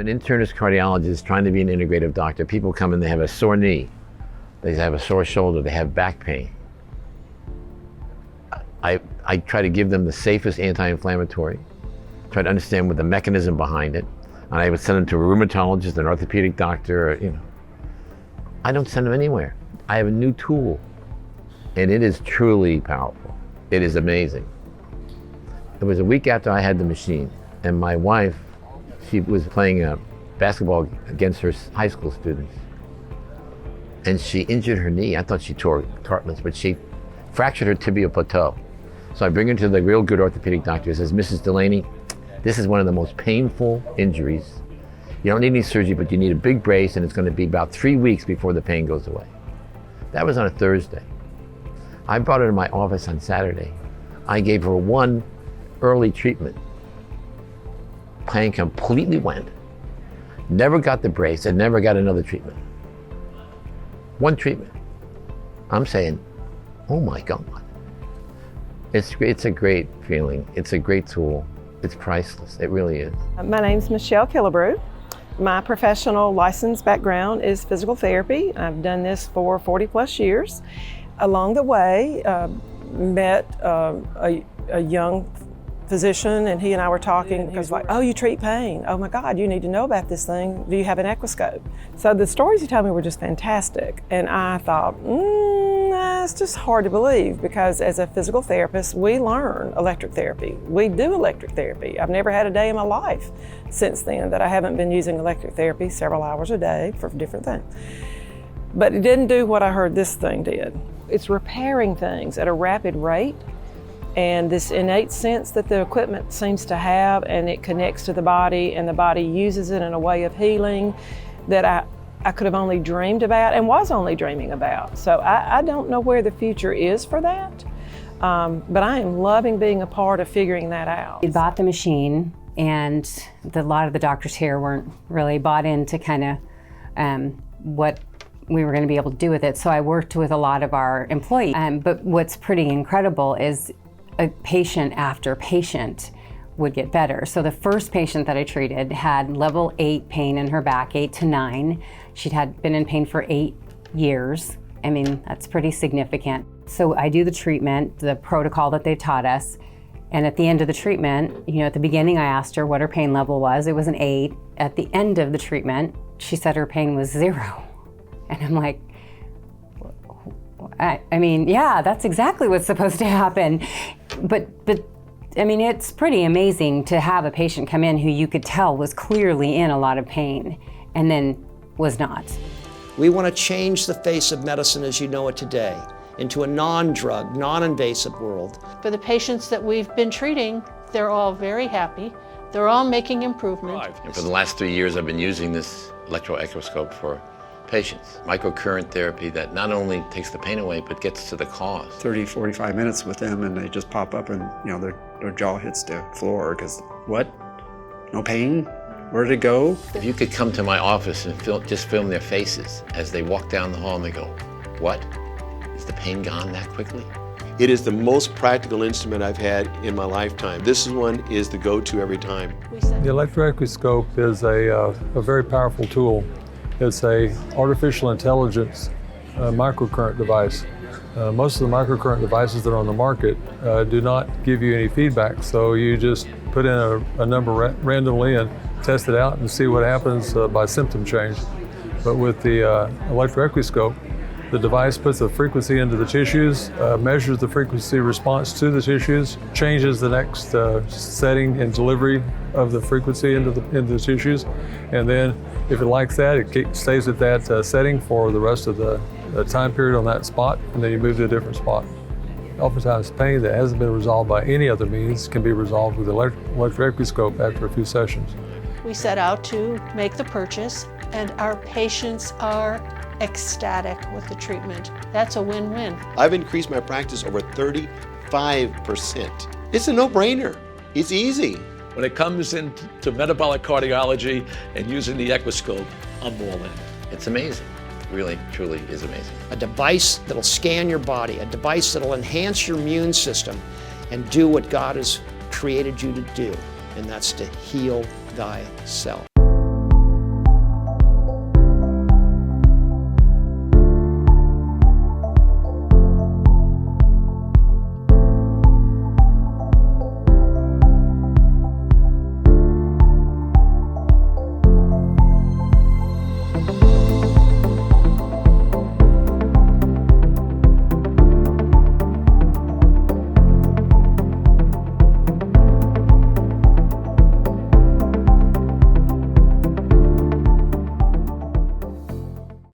an internist cardiologist trying to be an integrative doctor. People come in, they have a sore knee, they have a sore shoulder, they have back pain. I try to give them the safest anti-inflammatory, try to understand what the mechanism behind it, and I would send them to a rheumatologist, an orthopedic doctor, you know. I don't send them anywhere. I have a new tool, and it is truly powerful. It is amazing. It was a week after I had the machine, and my wife, she was playing basketball against her high school students, and she injured her knee. I thought she tore cartilage, but she fractured her tibial plateau. So I bring her to the real good orthopedic doctor. He says, Mrs. Delany, this is one of the most painful injuries. You don't need any surgery, but you need a big brace, and it's going to be about 3 weeks before the pain goes away. That was on a Thursday. I brought her to my office on Saturday. I gave her one early treatment. Pain completely went. Never got the brace and never got another treatment. One treatment. I'm saying, oh my God. It's a great feeling. It's a great tool. It's priceless. It really is. My name's Michelle Killebrew. My professional license background is physical therapy. I've done this for 40 plus years. Along the way, met a young physician, and he and I were talking. He was like, oh, you treat pain. Oh my God, you need to know about this thing. Do you have an Equiscope? So the stories he told me were just fantastic. And I thought, it's just hard to believe, because as a physical therapist, we learn electric therapy. We do electric therapy. I've never had a day in my life since then that I haven't been using electric therapy several hours a day for different things. But it didn't do what I heard this thing did. It's repairing things at a rapid rate, and this innate sense that the equipment seems to have, and it connects to the body, and the body uses it in a way of healing that I could have only dreamed about and was only dreaming about. So I don't know where the future is for that, but I am loving being a part of figuring that out. We bought the machine, and a lot of the doctors here weren't really bought into kind of what we were going to be able to do with it. So I worked with a lot of our employees. But what's pretty incredible is a patient after patient would get better. So the first patient that I treated had level 8 pain in her back, 8 to 9. She'd had been in pain for 8 years. I mean, that's pretty significant. So I do the treatment, the protocol that they taught us. And at the end of the treatment, you know, at the beginning I asked her what her pain level was. It was an 8. At the end of the treatment, she said her pain was 0. And I'm like, I mean, yeah, that's exactly what's supposed to happen. But I mean, it's pretty amazing to have a patient come in who you could tell was clearly in a lot of pain and then was not. We want to change the face of medicine as you know it today into a non-drug, non-invasive world. For the patients that we've been treating, they're all very happy. They're all making improvement. And for the last 3 years, I've been using this Electro-Acuscope for patients. Microcurrent therapy that not only takes the pain away, but gets to the cause. 30, 45 minutes with them, and they just pop up and, you know, their jaw hits the floor because, what? No pain? Where did it go? If you could come to my office and just film their faces as they walk down the hall and they go, what? Is the pain gone that quickly? It is the most practical instrument I've had in my lifetime. This one is the go-to every time. The Electro-Acuscope is a very powerful tool. It's a artificial intelligence microcurrent device. Most of the microcurrent devices that are on the market do not give you any feedback, so you just put in a number randomly and test it out and see what happens by symptom change. But with the Electro-Acuscope, the device puts a frequency into the tissues, measures the frequency response to the tissues, changes the next setting and delivery of the frequency into the tissues, and then if it likes that, it stays at that setting for the rest of the time period on that spot, and then you move to a different spot. Oftentimes, pain that hasn't been resolved by any other means can be resolved with the Electro-Acuscope after a few sessions. We set out to make the purchase, and our patients are ecstatic with the treatment. That's a win-win. I've increased my practice over 35%. It's a no-brainer. It's easy. When it comes into metabolic cardiology and using the Equiscope, I'm all in. It's amazing. It really, truly is amazing. A device that'll scan your body, a device that'll enhance your immune system and do what God has created you to do, and that's to heal thyself.